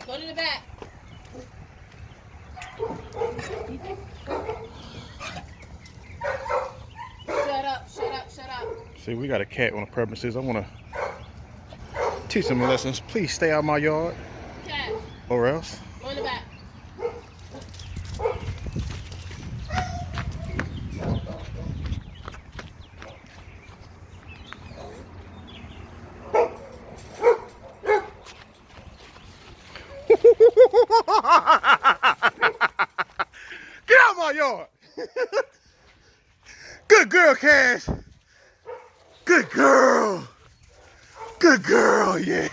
Go to the back. Shut up, shut up, shut up. See, we got a cat on the premises. I want to teach him lessons. Please stay out my yard. Cat. Or else. Go in the back. Get out my yard. Good girl, Cash. Good girl. Good girl, yeah.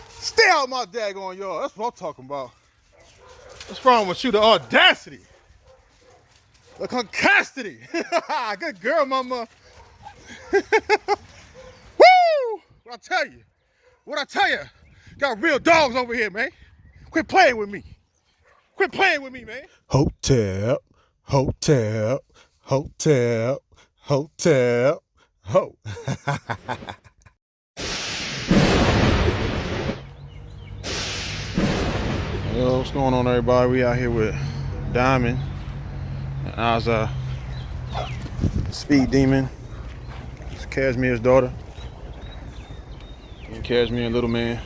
Stay out my daggone yard. That's what I'm talking about. What's wrong with you? The audacity. The concastity. Good girl, mama. Woo! What I tell you? What I tell you? Got real dogs over here, man. Quit playing with me. Quit playing with me, man. Hotel, hotel, hotel, hotel, ho. Yo, what's going on, everybody? We out here with Diamond and Azza, Speed Demon. It's Kashmir's daughter. And Kashmir, little man.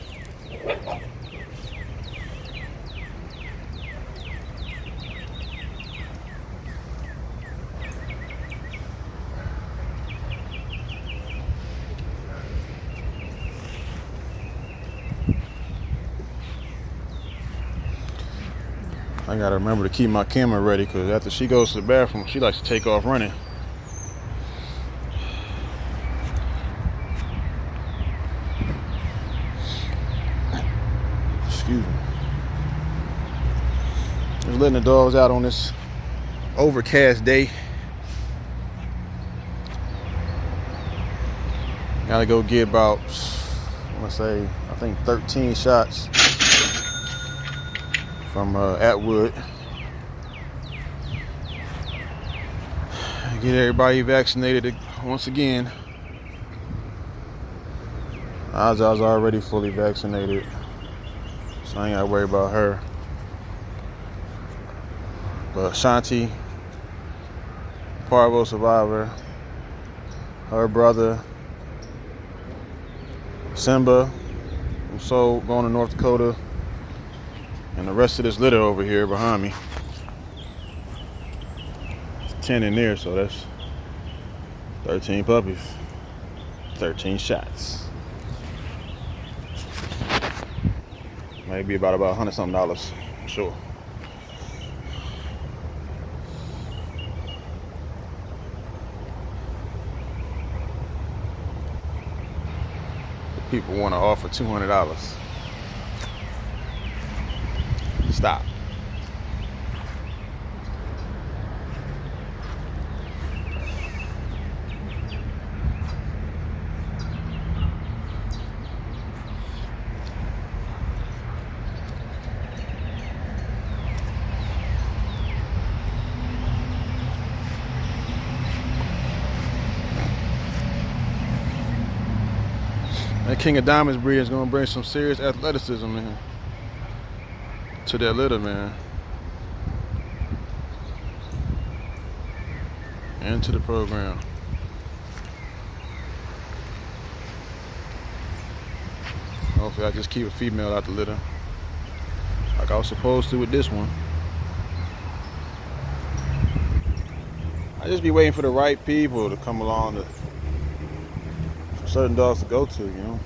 I gotta remember to keep my camera ready because after she goes to the bathroom, she likes to take off running. Excuse me. Just letting the dogs out on this overcast day. Gotta go get about, I think 13 shots from Atwood. Get everybody vaccinated once again. Azza's already fully vaccinated, so I ain't gotta worry about her. But Shanti, Parvo survivor, her brother, Simba, who's so going to North Dakota, and the rest of this litter over here behind me. It's 10 in there, so that's 13 puppies, 13 shots. Maybe about $100-something, I'm sure. People want to offer $200. Stop. That King of Diamonds breed is going to bring some serious athleticism in to that litter, man. And to the program. Hopefully I just keep a female out the litter like I was supposed to with this one. I just be waiting for the right people to come along to certain dogs to go to, you know.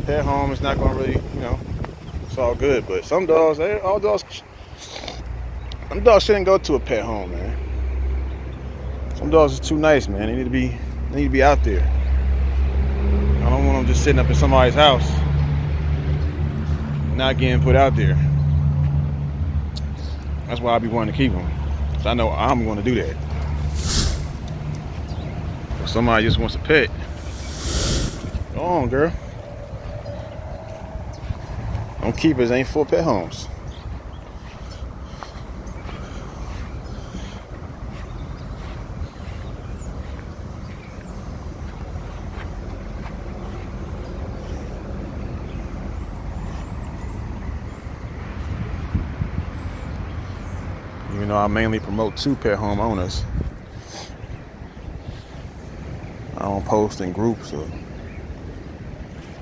Pet home is not going to really, you know, it's all good, but some dogs, some dogs shouldn't go to a pet home, man. Some dogs are too nice, man. They need to be out there. I don't want them just sitting up in somebody's house, not getting put out there. That's why I be wanting to keep them, because I know I'm going to do that. If somebody just wants a pet, go on, girl. Them keepers ain't for pet homes. know, I mainly promote to pet homeowners. I don't post in groups or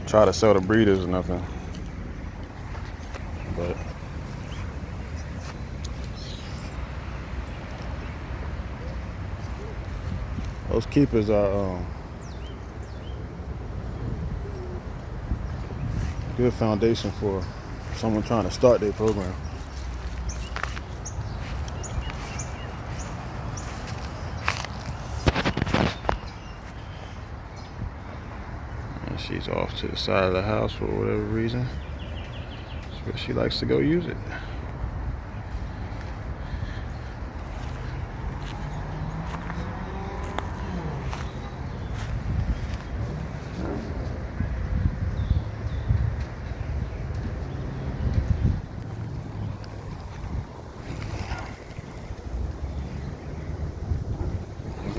try to sell the breeders or nothing. But those keepers are good foundation for someone trying to start their program. And she's off to the side of the house for whatever reason. That's where she likes to go use it.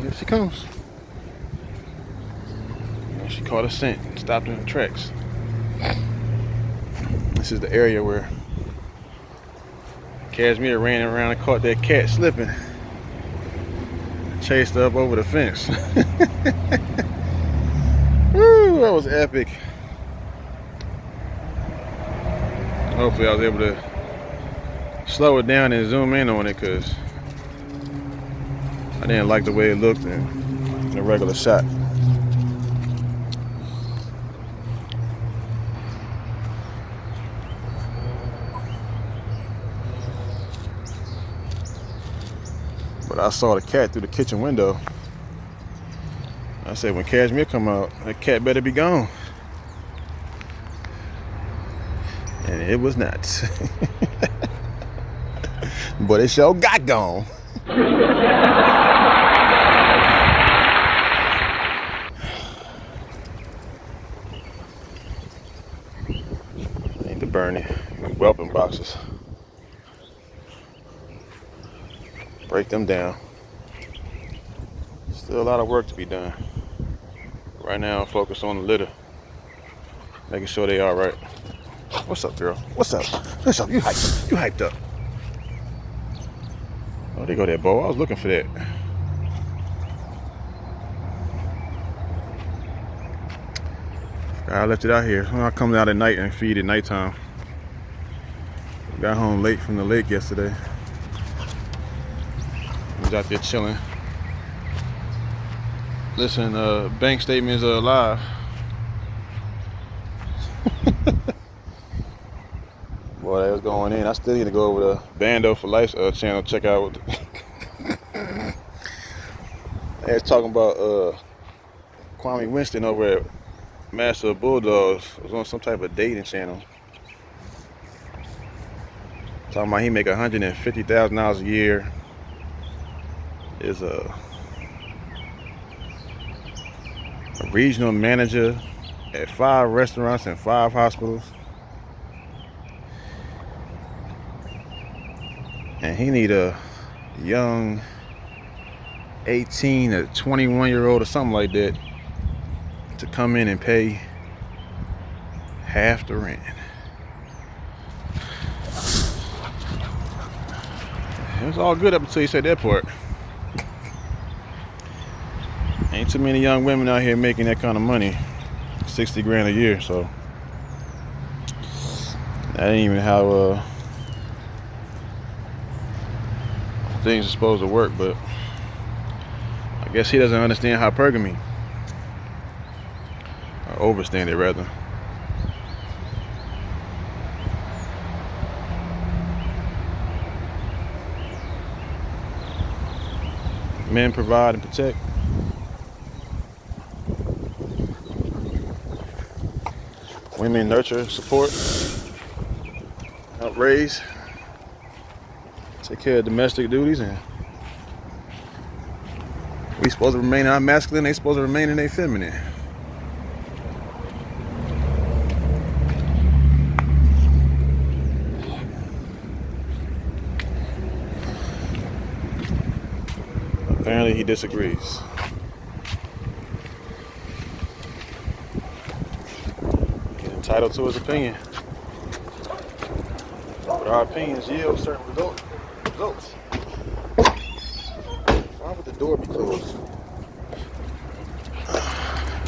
Here she comes. And she caught a scent and stopped in her tracks. This is the area where KASHMIR ran around and caught that cat slipping. Chased her up over the fence. Woo, that was epic. Hopefully I was able to slow it down and zoom in on it, because I didn't like the way it looked in a regular shot. But I saw the cat through the kitchen window. I said, when KASHMIR come out, that cat better be gone. And it was not. But it sure got gone. Need to burn it. Whelping boxes. Break them down. Still a lot of work to be done. Right now, I'm focused on the litter, making sure they all right. What's up, girl? What's up? What's up? You hyped? You hyped up? Oh, there go that bow. I was looking for that. I left it out here. I come out at night and feed at nighttime. Got home late from the lake yesterday. Was out there chilling. Listen, bank statements are live. Boy, that was going in. I still need to go over the Bando for Life channel, check out what they was talking about Kwame Winston over at Master of Bulldogs. It was on some type of dating channel. Talking about he make $150,000 a year. Is a regional manager at 5 restaurants and 5 hospitals. And he need a young 18 to 21-year-old or something like that to come in and pay half the rent. It was all good up until you said that part. Ain't too many young women out here making that kind of money, 60 grand a year. So that ain't even how things are supposed to work. But I guess he doesn't understand hypergamy, or overstand it rather. Men provide and protect. Women nurture, support, help raise, take care of domestic duties, and we supposed to remain in our masculine, they supposed to remain in their feminine. Apparently he disagrees. Entitled to his opinion, but our opinions yield certain results. door be closed.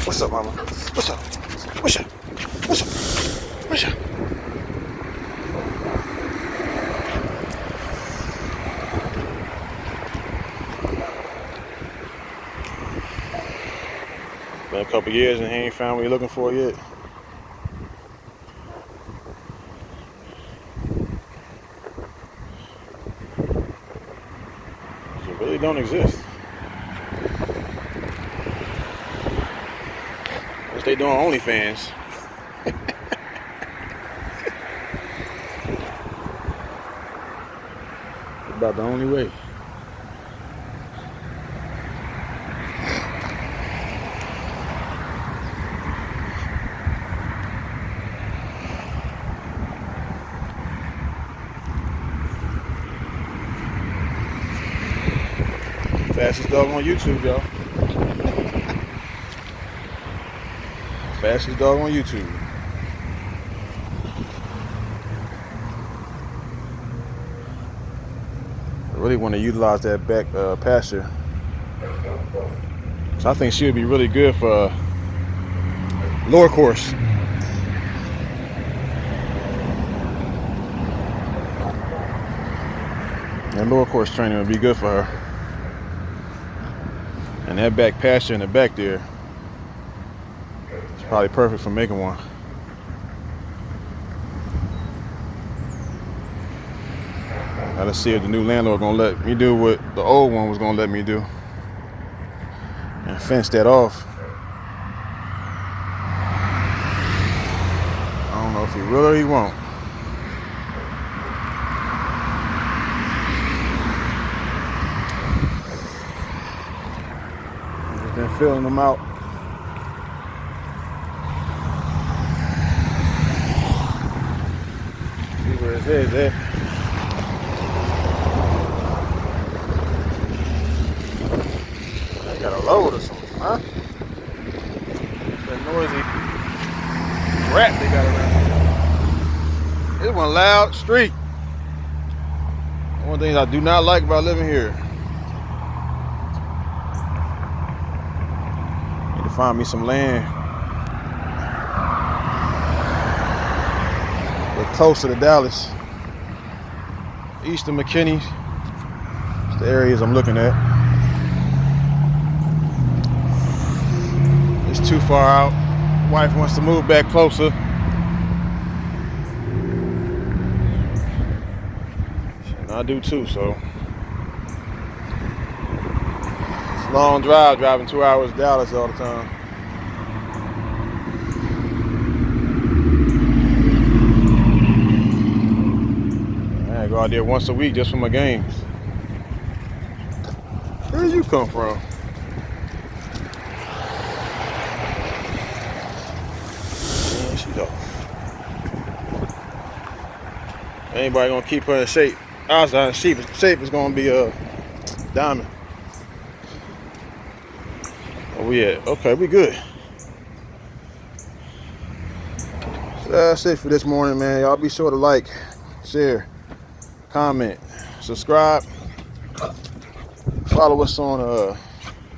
What's up, mama? What's up? What's up? What's up? What's up? Been a couple years and he ain't found what you're looking for yet. It really don't exist. Unless they doing OnlyFans. About the only way. Fastest dog on YouTube, y'all. Fastest dog on YouTube. I really want to utilize that back pasture. So I think she would be really good for lower course. That lower course training would be good for her. And that back pasture in the back there is probably perfect for making one. Now let's see if the new landlord gonna let me do what the old one was gonna let me do and fence that off. I don't know if he will or he won't. I've been filling them out. See where his head's at. I got a load or something, huh? That noisy rat they got around here. It's one loud street. One thing I do not like about living here. Need to find me some land. We're closer to Dallas. East of McKinney. It's the areas I'm looking at. It's too far out. Wife wants to move back closer. And I do too, so. It's a long drive, driving 2 hours to Dallas all the time. I go out there once a week just for my games. Where did you come from? Man, she's off. Anybody gonna keep her in shape? Outside shape is gonna be a diamond. Where we at? Okay, we good. So that's it for this morning, man. Y'all be sure to like, share, comment, subscribe. Follow us on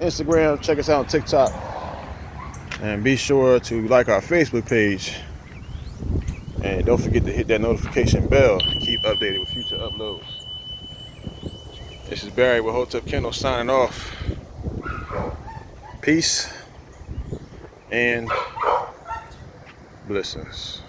Instagram. Check us out on TikTok. And be sure to like our Facebook page. And don't forget to hit that notification bell to keep updated with future uploads. This is Barry with Hotep Kendall signing off. Peace and blessings.